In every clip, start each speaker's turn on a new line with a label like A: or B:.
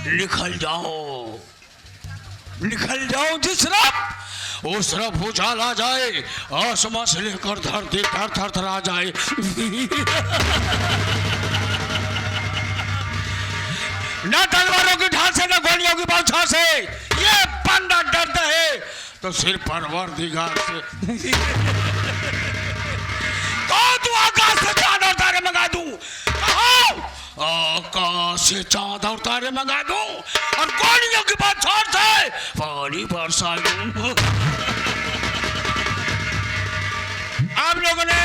A: निकल जाओ, निकल जाओ। जिस तरफ उस तरफ भूचाल आ जाए, आसमां से लेकर धरती थर थर थर आ जाए। न तलवारों की ढाल से, न गोलियों की बौछार से, ये बंदा डरता है तो सिर परवरदिगार से। तो तू आकाश से चांद और तारे मंगा दूं, आकाश से चांद और तारे मंगा दूं और गोलियों की बौछार से पानी बरसा दूं। आप लोगों ने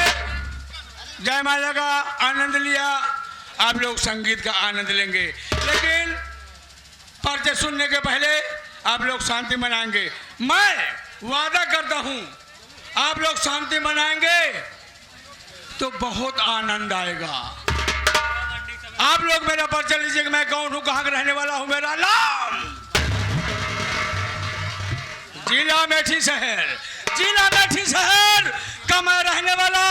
A: जयमाला का आनंद लिया, आप लोग संगीत का आनंद लेंगे, लेकिन पर्चे सुनने के पहले आप लोग शांति मनाएंगे। मैं वादा करता हूं, आप लोग शांति मनाएंगे तो बहुत आनंद आएगा। आप लोग मेरा पर्चा लीजिए कि मैं कौन हूं, कहां का रहने वाला हूं। मेरा नाम जिला मेठी शहर, जिला मेठी शहर का मैं रहने वाला।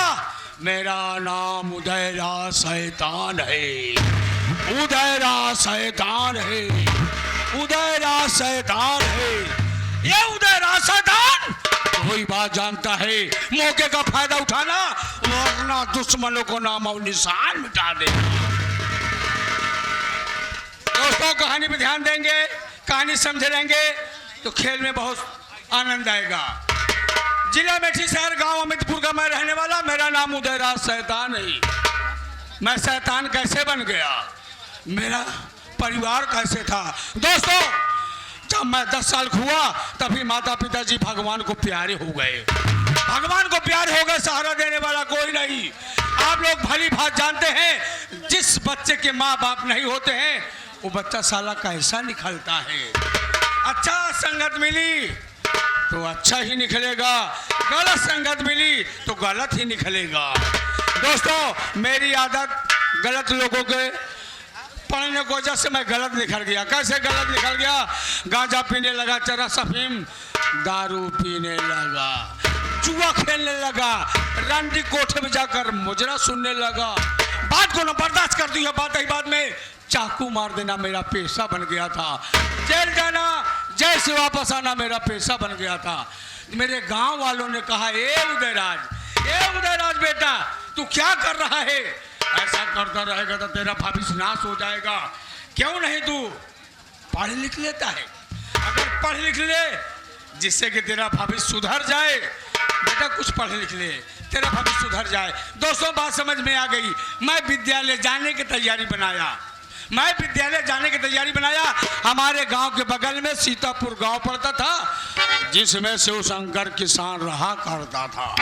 A: मेरा नाम उदयराज शैतान है, उदयराज शैतान है, उदयराज शैतान है। ये उदयराज शैतान कोई बात जानता है, मौके का फायदा उठाना वरना दुश्मनों को नाम और निशान मिटा देना। दोस्तों कहानी पे ध्यान देंगे, कहानी समझे रहेंगे तो खेल में बहुत आनंद आएगा। जिला मेठी शहर गांव अमितपुर का मैं रहने वाला। मेरा नाम उदयराज शैतान है। मैं शैतान कैसे बन गया, मेरा परिवार कैसे था। दोस्तों जब मैं 10 साल हुआ तभी माता पिताजी भगवान को प्यारे हो गए। भगवान को प्यारे हो गए, सहारा देने वाला कोई नहीं। आप लोग भली भांति जानते हैं, जिस बच्चे के माँ बाप नहीं होते हैं वो बच्चा साला कैसा निकलता है। अच्छा संगत मिली तो अच्छा ही निकलेगा, गलत संगत मिली तो गलत ही निकलेगा। दोस्तों मेरी आदत गलत लोगों के पढ़ने की वजह से मैं गलत निकल गया। कैसे गलत निकल गया? गांजा पीने लगा, चरस अफीम दारू पीने लगा, जुआ खेलने लगा, रंडी कोठे में जाकर मुजरा सुनने लगा। बात को न बर्दाश्त कर दी है, बात ही बात में चाकू मार देना मेरा पेशा बन गया था। जेल जाना, जेल से वापस आना मेरा पेशा बन गया था। मेरे गांव वालों ने कहा, ए उदयराज बेटा तू क्या कर रहा है? ऐसा करता रहेगा तो तेरा भविष्य नाश हो जाएगा। क्यों नहीं तू पढ़ लिख लेता है? अगर पढ़ लिख ले जिससे कि तेरा भविष्य सुधर जाए। बेटा कुछ पढ़ लिख ले, तेरा भविष्य सुधर जाए। दोस्तों बात समझ में आ गई। मैं विद्यालय जाने की तैयारी बनाया, मैं विद्यालय जाने की तैयारी बनाया। हमारे गांव के बगल में सीतापुर गांव पड़ता था, जिसमें शिव शंकर किसान रहा करता था।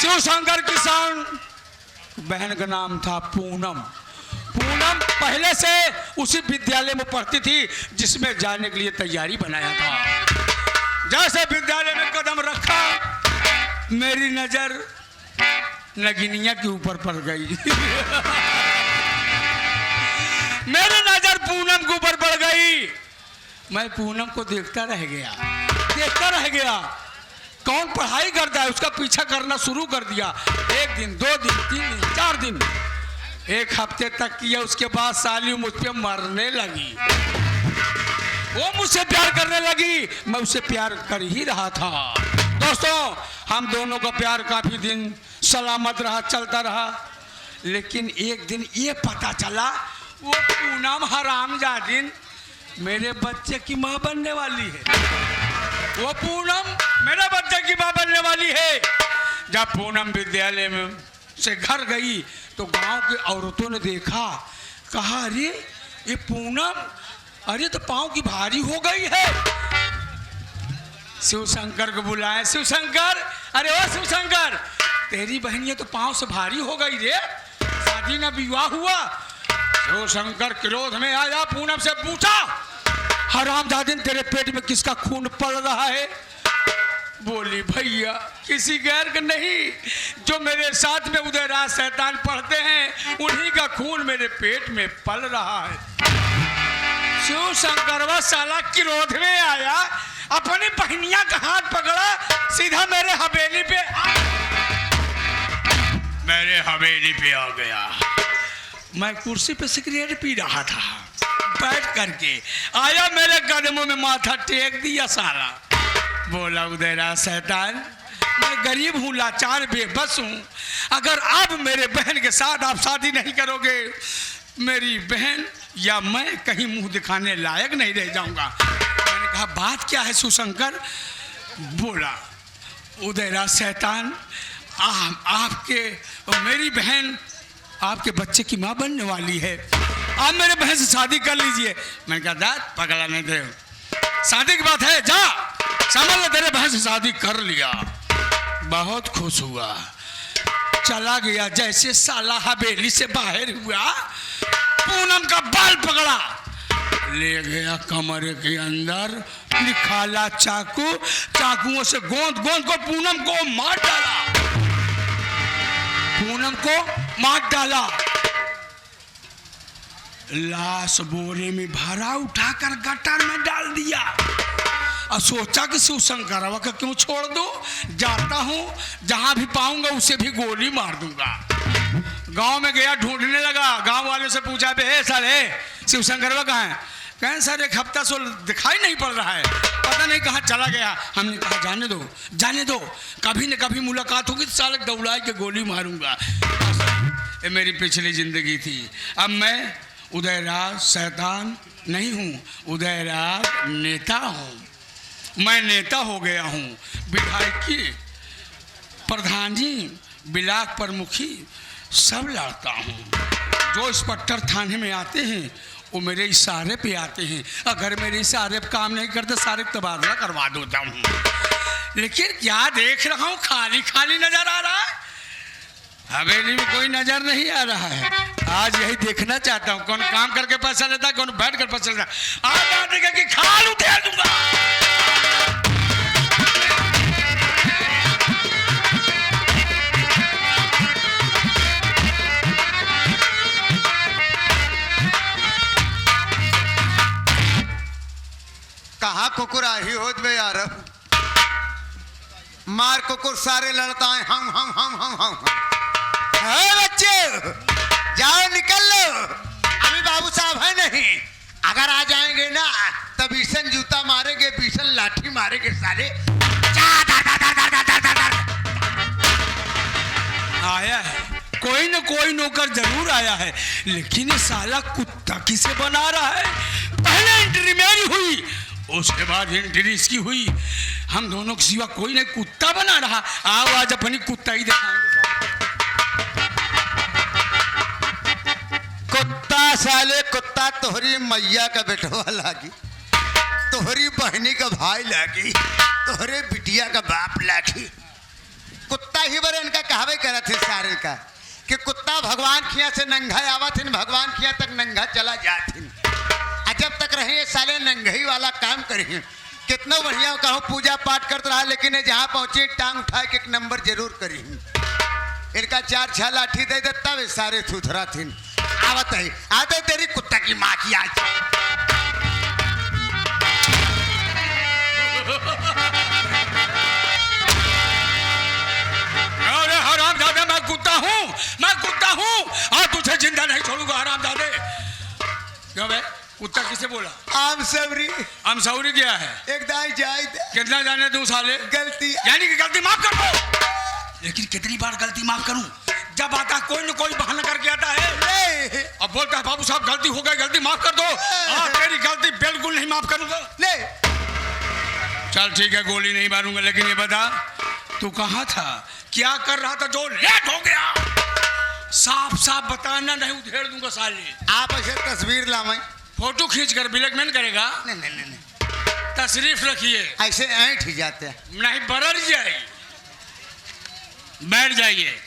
A: शिव शंकर किसान बहन का नाम था पूनम। पूनम पहले से उसी विद्यालय में पढ़ती थी जिसमें जाने के लिए तैयारी बनाया था। जैसे विद्यालय में कदम रखा मेरी नजर नगिनिया के ऊपर पड़ गई। मेरी नजर पूनम के ऊपर पड़ गई। मैं पूनम को देखता रह गया। कौन पढ़ाई करता है उसका पीछा करना शुरू कर दिया। 1 दिन 2 दिन 3 दिन 4 दिन 1 हफ्ते तक किया। उसके बाद साली मुझ पे मरने लगी। वो मुझसे प्यार करने लगी, मैं उससे प्यार कर ही रहा था। दोस्तों हम दोनों का प्यार काफी दिन सलामत रहा, चलता रहा। लेकिन एक दिन ये पता चला वो पूनम हरामजादिन मेरे बच्चे की माँ बनने वाली है। वो पूनम मेरे बच्चे की माँ बनने वाली है। जब पूनम विद्यालय में से घर गई तो गांव की औरतों ने देखा, कहा अरे ये पूनम, अरे तो पाँव की भारी हो गई है। शिव शंकर को बुलाए। शिव शंकर, अरे ओ शिव शंकर, तेरी बहनिया तो पाँव से भारी हो गई रे, शादी ना विवाह हुआ। शिव शंकर क्रोध में आया, पूनम से पूछा, हरामजादिन तेरे पेट में किसका खून पड़ रहा है? बोली भैया किसी गैर का नहीं, जो मेरे साथ में उदयराज शैतान पढ़ते हैं उन्हीं का खून मेरे पेट में पल रहा है। शिव शंकरवा साला क्रोध में आया, अपनी बहनिया का हाथ पकड़ा, सीधा मेरे हवेली पे मेरे हवेली पे आ गया। मैं कुर्सी पे सिगरेट पी रहा था, बैठ करके आया, मेरे कदमों में माथा टेक दिया साला। बोला उदयराज शैतान, मैं गरीब हूँ, लाचार बेबस हूँ, अगर आप मेरे बहन के साथ आप शादी नहीं करोगे, मेरी बहन या मैं कहीं मुंह दिखाने लायक नहीं रह जाऊंगा। मैंने कहा बात क्या है शिवशंकर? बोला उदयराज शैतान, आपके और मेरी बहन आपके बच्चे की माँ बनने वाली है, आप मेरे बहन से शादी कर लीजिए। मैंने कहा दाद पकड़ा नहीं दे, शादी की बात है, जा समझ, तेरे बहन से शादी कर लिया। बहुत खुश हुआ, चला गया। जैसे साला हवेली से बाहर हुआ, पूनम का बाल पकड़ा, ले गया कमरे के अंदर, निकाला चाकू, चाकुओं से गोंद गोंद को पूनम को मार डाला, पूनम को मार डाला। लाश बोरे में भरा, उठाकर गटर में डाल दिया और सोचा कि शिवशंकरवा का क्यों छोड़ दो, जाता हूं, जहां भी पाऊंगा उसे भी गोली मार दूंगा। गांव में गया, ढूंढने लगा, गांव वालों से पूछा बे सर शिवशंकरवा कहाँ है? कहें सर एक हफ्ता से दिखाई नहीं पड़ रहा है, पता नहीं कहाँ चला गया। हमने कहा जाने दो, जाने दो, कभी न कभी मुलाकात होगी तो साले दौड़ा के गोली मारूंगा। ये मेरी पिछली जिंदगी थी। अब मैं उदयराज शैतान नहीं हूँ, उदयराज नेता हूँ। मैं नेता हो गया हूँ, विधायकी, प्रधान जी, ब्लॉक प्रमुखी सब लड़ता हूँ। जो इंस्पेक्टर थाने में आते हैं वो मेरे इशारे पे आते हैं, अगर मेरे इशारे पे काम नहीं करते सारे तबादला करवा देता हूँ। लेकिन क्या देख रहा हूँ, खाली खाली नजर आ रहा है, हवेली में कोई नजर नहीं आ रहा है। आज यही देखना चाहता हूँ, कौन काम करके पैसा लेता है, कौन बैठ कर पैसा लेता है। आज आने की खाल उठा दूंगा।
B: कहाँ कुकुर ही होत बे यार, मार कुकुर सारे लड़ता है, हम बच्चे जाओ निकल लो, अभी बाबू साहब है नहीं, अगर आ जाएंगे ना तब भीषण जूता मारेंगे, भीषण लाठी मारेंगे साले।
A: आया है कोई न कोई नौकर जरूर आया है, लेकिन ये साला कुत्ता किसे बना रहा है? पहले एंट्री मेरी हुई, उसके बाद एंट्री इसकी हुई, हम दोनों के सिवा कोई नहीं कुत्ता बना रहा। आओ आज अपनी कुत्ता ही दिखाएंगे।
B: कुत्ता साले कुत्ता तोहरी मैया का बेटवा लागी, तोहरी बहनी का भाई लागी, तोहरे बिटिया का बाप लागी। कुत्ता ही बरे इनका कहावे करा थे सारे का कि कुत्ता भगवान खिया से नंगा आवत हिन, भगवान खिया तक नंगा चला जाथिन। जब तक रहे साले नंगही वाला काम करें, कितना बढ़िया कहूँ पूजा पाठ करते रहा, लेकिन जहाँ पहुँचे टांग उठा के एक नंबर जरूर करी। इनका 4-6 लाठी दे देता वे सारे थुथरा थी। आवत है आते तेरी कुत्ता की माँ की आज।
A: अरे हराम दादा, मैं कुत्ता हूँ, मैं कुत्ता हूँ, और तुझे जिंदा नहीं छोड़ूंगा हराम दादे। क्यों बे कुत्ता किसे बोला?
B: आम सवरी।
A: आम सवरी क्या है?
B: एक दाई जाए
A: कितना जाने दूं साले?
B: गलती,
A: यानी कि गलती माफ कर दो, लेकिन कितनी बार गलती माफ करूं? जब आता कोई न कोई बहाना करके आता है, अब बोलता है बाबू साहब गलती हो गई, गलती माफ कर दो। तेरी गलती बिल्कुल नहीं माफ करूंगा।
B: ले
A: चल ठीक है, गोली नहीं मारूंगा, लेकिन ये बता तू कहाँ था, क्या कर रहा था जो लेट हो गया? साफ साफ बताना, नहीं उधेड़ दूंगा साले।
B: आप ऐसे तस्वीर लावे,
A: फोटो खींच कर ब्लैकमेल करेगा?
B: नहीं नहीं नहीं,
A: तशरीफ रखिए,
B: ऐसे ऐंठ ही जाते हैं।
A: नहीं बरर जाए, बैठ जाइए।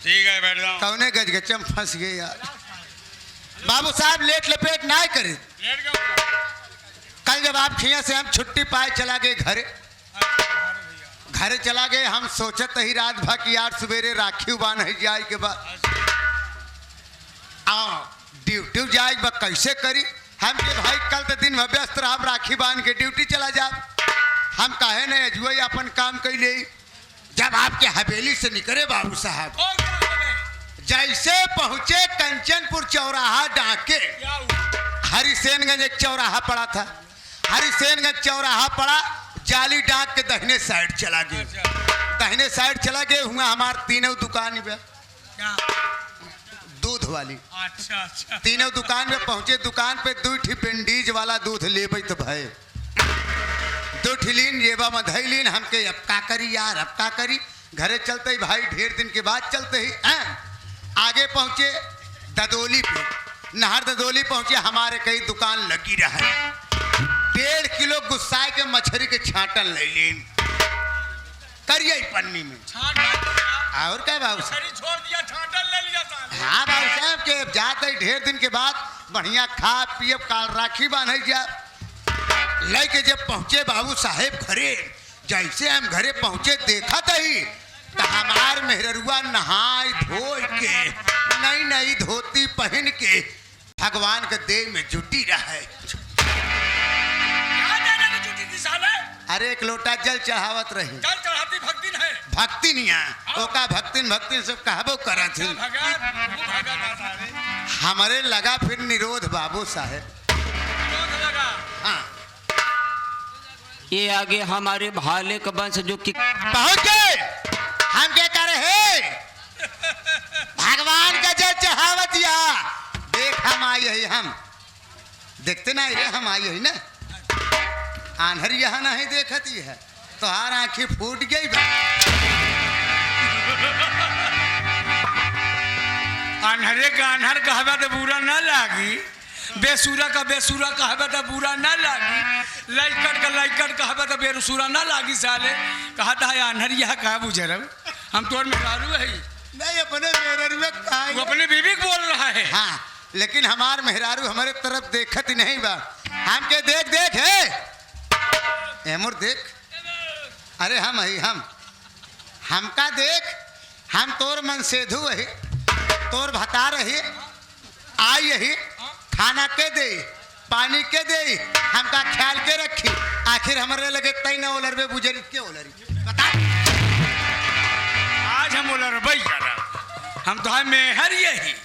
A: ठीक है बैठ जाओ।
B: कौने गजगचम फंस गए यार। बाबू साहब लेट लपेट ना करे। कल जब आप खिया से हम छुट्टी पाए चला गए घरे चला गए, हम सोचत ही रात भर की यार सवेरे राखी बांध है जाए के बाद आओ ड्यूटी जाए बा कैसे करी। हम के भाई कल तो दिन भर व्यस्त रहा, राखी बांध के ड्यूटी चला जा। हम काहे नहीं अजुआ अपन काम कैले। जब आपके हवेली से निकले बाबू साहब जैसे पहुंचे कंचनपुर चौराहा डाके,
A: क्या हुआ?
B: हरिसेनगंज एक चौराहा पड़ा था, हरिसेनगंज चौराहा पड़ा, जाली डाक के दाहिने साइड चला गए, दाहिने साइड चला गए हुआ हमार तीनों दुकान पे
A: क्या?
B: दूध वाली,
A: अच्छा अच्छा।
B: तीनों दुकान में पहुंचे, दुकान पे 2 ठी पेंडीज वाला दूध लेबै तो भय 2 ठी लीन जेबा में धैलीन, हमके अब का करी यार, अब का करी, घरे चलते ही भाई, ढेर दिन के बाद चलते ही आगे पहुंचे ददोली पे, नहर ददोली पहुंचे, हमारे कई दुकान लगी रहा, 1.5 किलो गुस्साए के मछली के छाटन ले लीन करिए पन्नी में। और क्या बाबू साहब,
A: छोड़ दिया, छाटल ले लिया साहब।
B: हाँ बाबू साहब के जाते ही ढेर दिन के बाद बढ़िया खा पिए, काल राखी बांधे जा लेके जब पहुंचे बाबू साहेब घरे, जैसे हम घरे पहुंचे देखा ही तो हमार मेहरुआ नहाय धो के नई नई धोती पहन के भगवान के देह में जुटी रहे।
A: क्या देने की जुटी थी साले?
B: अरे 1 लोटा जल चढ़ावत रही,
A: जल चढ़ाती भक्ति है।
B: भक्ति नहीं है ओका, भक्तिन भक्तिन सब कहबो करा थी, हमारे लगा फिर निरोध बाबू साहेब। हाँ
C: ये आगे हमारे भाले का वंश जो कि
B: पहुंच गए, हम क्या कर रहे भगवान का जल चढ़ावत या देख, हम आई है, हम देखते ना रे, हम आई है ना, आन्हर यहाँ नहीं देखती है, तोहार आंखें फूट गई बा।
A: अनहरे का अनहर कहबे तो बुरा ना लागी, बेसुरा का बेसुरा कहबे तो बुरा ना लागी, लइकट का लइकट कहबे तो बेसुरा ना लागी साले। कहता है अनहरिया कहा बुझरब, हम तोर मेहरारू है।
B: नहीं अपने मेहरारू
A: वो अपने बीवी को बोल रहा है।
B: हाँ लेकिन हमार मेहरारू हमारे तरफ देखत ही नहीं बा, हम के देख देख है एमुर देख, अरे हम ही हमका देख, हम तोर मन सेधु है, तोर भता रही आई यही, खाना के दे पानी के दे, हमका ख्याल के रखी, आखिर हमारे लगे तई न ओलर बे बुझरी के ओलरी बता।
A: आज हम ओलरबई करब, हम तो है मेहर यही,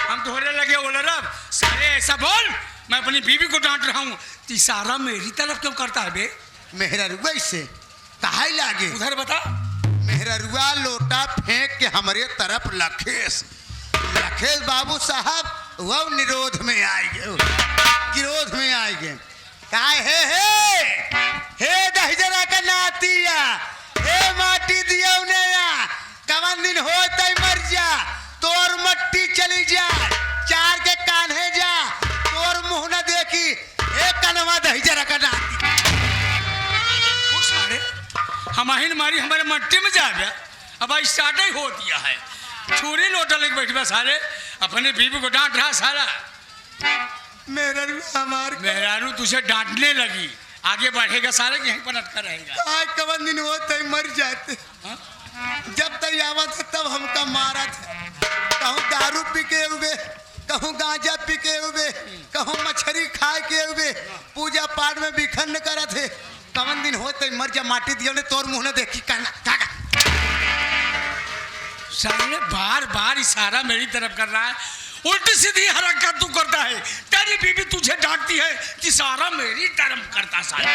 A: हम तोहरे लगे ओलरब साले। ऐसा बोल, मैं अपनी बीवी को डांट रहा हूँ, इशारा मेरी तरफ क्यों करता है बे?
B: मेहरारुआ इससे कहा लागे,
A: उधर बता।
B: मेहरारुआ लोटा फेंक के हमारे तरफ लखेस बाबू साहब वो निरोध में आए गए, विरोध में आए गए, कहा हे दहजरा का नातिया, हे माटी दिया उन्हें, कवन दिन हो तय मर जा, तोर मट्टी चली जा, 4 के कान्हे जा, तोर मुंह न देखी, हे कनवा दहजरा का नाती।
A: हमारी मारी हमारे मट्टी में जा गया, अब स्टार्ट ही हो दिया है, छुरी लोटा लेके बैठ सारे, अपने बीवी को डांट रहा सारा। मेहरारू तुझे डांटने लगी, आगे बढ़ेगा सारे यहीं पर अटका रहेगा।
B: आज कवन दिन हो तय मर जाते, जब तक आवत है तब हमका मारा था, कहूँ दारू पी के हुए, कहूँ गांजा पी के हुए, कहूँ मछली खा के हुए, पूजा पाठ में विखंड करा थे, कवन दिन हो तय मर जा, माटी दिया ने तोर मुंह ने देखी कहना
A: साले बार बार इशारा मेरी तरफ कर रहा है, उल्टी सीधी हरकत तू करता है, तेरी बीवी तुझे डांटती है, इशारा मेरी तरफ करता साला।